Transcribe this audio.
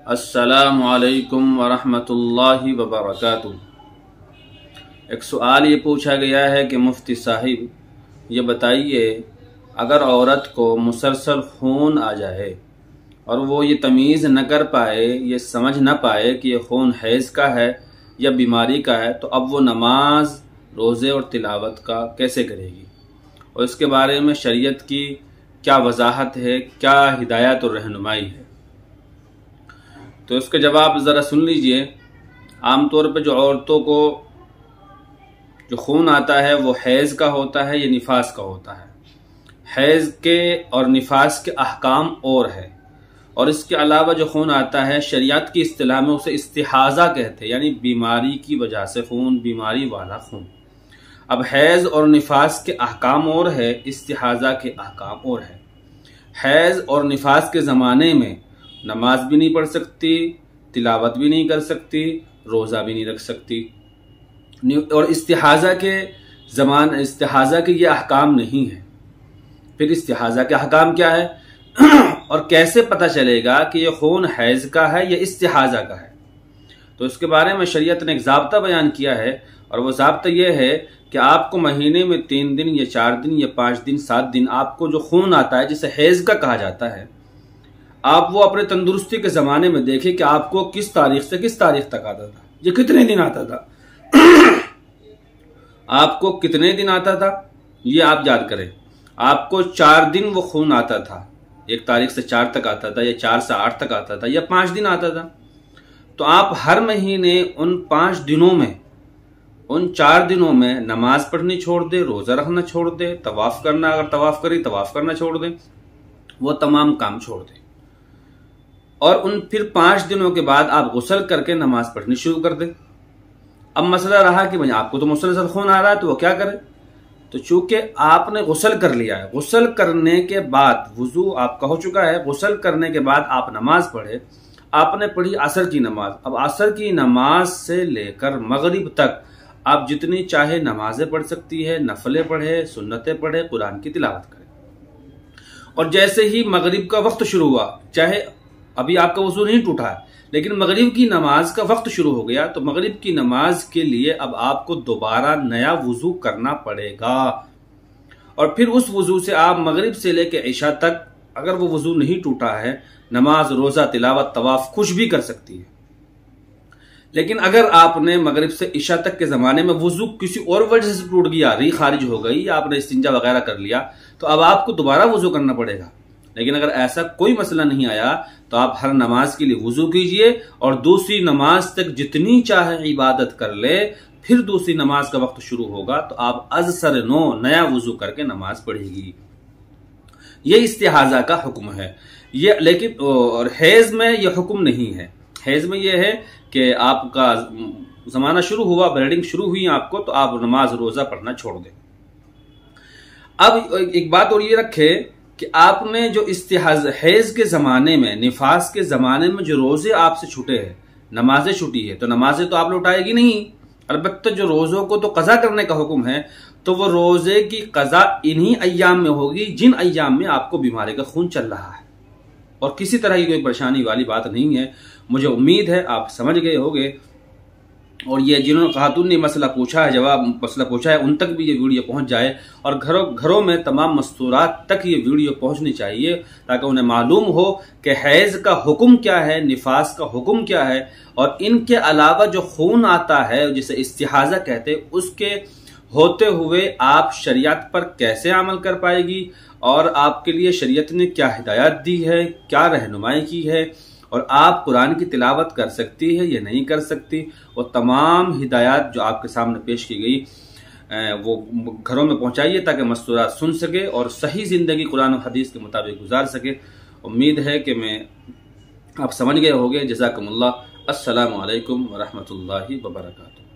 السلام علیکم ورحمۃ اللہ وبرکاتہ۔ ایک سوال یہ پوچھا گیا ہے کہ مفتی صاحب یہ بتائیے، اگر عورت کو مسلسل خون آ جائے اور وہ یہ تمیز نہ کر پائے، یہ سمجھ نہ پائے کہ یہ خون حیض کا ہے یا بیماری کا ہے، تو اب وہ نماز، روزے اور تلاوت کا کیسے کرے گی، اور اس کے بارے میں شریعت کی کیا وضاحت ہے، کیا ہدایت اور رہنمائی ہے؟ تو اس کا جواب ذرا سن لیجئے۔ عام طور پہ جو عورتوں کو جو خون آتا ہے وہ حیض کا ہوتا ہے یا نفاس کا ہوتا ہے۔ حیض کے اور نفاس کے احکام اور ہے، اور اس کے علاوہ جو خون آتا ہے شریعت کی اصطلاح میں اسے استحاضہ کہتے ہیں، یعنی بیماری کی وجہ سے خون، بیماری والا خون۔ اب حیض اور نفاس کے احکام اور ہے، استحاضہ کے احکام اور ہے۔ حیض اور نفاس کے زمانے میں نماز بھی نہیں پڑھ سکتی، تلاوت بھی نہیں کر سکتی، روزہ بھی نہیں رکھ سکتی، اور استحاضہ کے یہ احکام نہیں ہیں۔ پھر استحاضہ کے احکام کیا ہے اور کیسے پتہ چلے گا کہ یہ خون حیض کا ہے یا استحاضہ کا ہے؟ تو اس کے بارے میں شریعت نے ایک ضابطہ بیان کیا ہے، اور وہ ضابطہ یہ ہے کہ آپ کو مہینے میں 3 دن یا 4 دن یا 5 دن 7 دن آپ کو جو خون آتا ہے جسے حیض کا کہا جاتا ہے، آپ وہ اپنے تندرستی کے زمانے میں دیکھیں کہ آپ کو کس تاریخ سے کس تاریخ تک آتا تھا، یہ کتنے دن آتا تھا، آپ کو کتنے دن آتا تھا، یہ آپ یاد کریں۔ آپ کو 4 دن وہ خون آتا تھا، 1 تاریخ سے 4 تک آتا تھا، یا 4 سے 8 تک آتا تھا، یا 5 دن آتا تھا، تو آپ ہر مہینے ان 5 دنوں میں، ان 4 دنوں میں نماز پڑھنی چھوڑ دیں، روزہ رکھنا چھوڑ دیں، طواف کرنا، اگر طواف کری طواف کرنا چھوڑ دیں، وہ تمام کام چھوڑ دیں، اور ان پھر 5 دنوں کے بعد آپ غسل کر کے نماز پڑھنی شروع کر دیں۔ اب مسئلہ رہا کہ آپ کو تو مسلسل خون آ رہا ہے، تو وہ کیا کرے؟ تو چونکہ آپ نے غسل کر لیا ہے، غسل کرنے کے بعد وضو آپ کا ہو چکا ہے، غسل کرنے کے بعد آپ نماز پڑھے، آپ نے پڑھی عصر کی نماز۔ اب عصر کی نماز سے لے کر مغرب تک آپ جتنی چاہے نمازیں پڑھ سکتی ہے، نفلیں پڑھے، سنتیں پڑھے، قرآن کی تلاوت کرے۔ اور جیسے ہی مغرب کا وقت شروع ہوا، چاہے ابھی آپ کا وضو نہیں ٹوٹا ہے لیکن مغرب کی نماز کا وقت شروع ہو گیا، تو مغرب کی نماز کے لیے اب آپ کو دوبارہ نیا وضو کرنا پڑے گا، اور پھر اس وضو سے آپ مغرب سے لے کے عشاء تک، اگر وہ وضو نہیں ٹوٹا ہے، نماز، روزہ، تلاوت، طواف کچھ بھی کر سکتی ہے۔ لیکن اگر آپ نے مغرب سے عشاء تک کے زمانے میں وضو کسی اور وجہ سے ٹوٹ گیا، ری خارج ہو گئی، یا آپ نے استنجا وغیرہ کر لیا، تو اب آپ کو دوبارہ وضو کرنا پڑے گا۔ لیکن اگر ایسا کوئی مسئلہ نہیں آیا تو آپ ہر نماز کے لیے وضو کیجئے، اور دوسری نماز تک جتنی چاہے عبادت کر لے، پھر دوسری نماز کا وقت شروع ہوگا تو آپ از سر نو نیا وضو کر کے نماز پڑھے گی۔ یہ استحاضہ کا حکم ہے، لیکن اور حیض میں یہ حکم نہیں ہے۔ حیض میں یہ ہے کہ آپ کا زمانہ شروع ہوا، بلیڈنگ شروع ہوئی آپ کو، تو آپ نماز، روزہ پڑھنا چھوڑ دیں۔ اب ایک بات اور یہ رکھے کہ آپ نے جو حیض کے زمانے میں، نفاس کے زمانے میں جو روزے آپ سے چھوٹے ہیں، نمازیں چھوٹی ہے، تو نمازیں تو آپ لوٹائے گی نہیں، البتہ جو روزوں کو تو قضا کرنے کا حکم ہے، تو وہ روزے کی قضا انہی ایام میں ہوگی جن ایام میں آپ کو بیماری کا خون چل رہا ہے، اور کسی طرح کی کوئی پریشانی والی بات نہیں ہے۔ مجھے امید ہے آپ سمجھ گئے ہوگے، اور یہ جنہوں نے خاتون نے مسئلہ پوچھا ہے ان تک بھی یہ ویڈیو پہنچ جائے، اور گھروں میں تمام مستورات تک یہ ویڈیو پہنچنی چاہیے، تاکہ انہیں معلوم ہو کہ حیض کا حکم کیا ہے، نفاس کا حکم کیا ہے، اور ان کے علاوہ جو خون آتا ہے جسے استحاضہ کہتے، اس کے ہوتے ہوئے آپ شریعت پر کیسے عمل کر پائے گی، اور آپ کے لیے شریعت نے کیا ہدایت دی ہے، کیا رہنمائی کی ہے، اور آپ قرآن کی تلاوت کر سکتی ہے یا نہیں کر سکتی، وہ تمام ہدایات جو آپ کے سامنے پیش کی گئی وہ گھروں میں پہنچائیے، تاکہ مستورات سن سکے اور صحیح زندگی قرآن و حدیث کے مطابق گزار سکے۔ امید ہے کہ آپ سمجھ گئے ہوگے۔ جزاکم اللہ۔ السلام علیکم ورحمۃ اللہ وبرکاتہ۔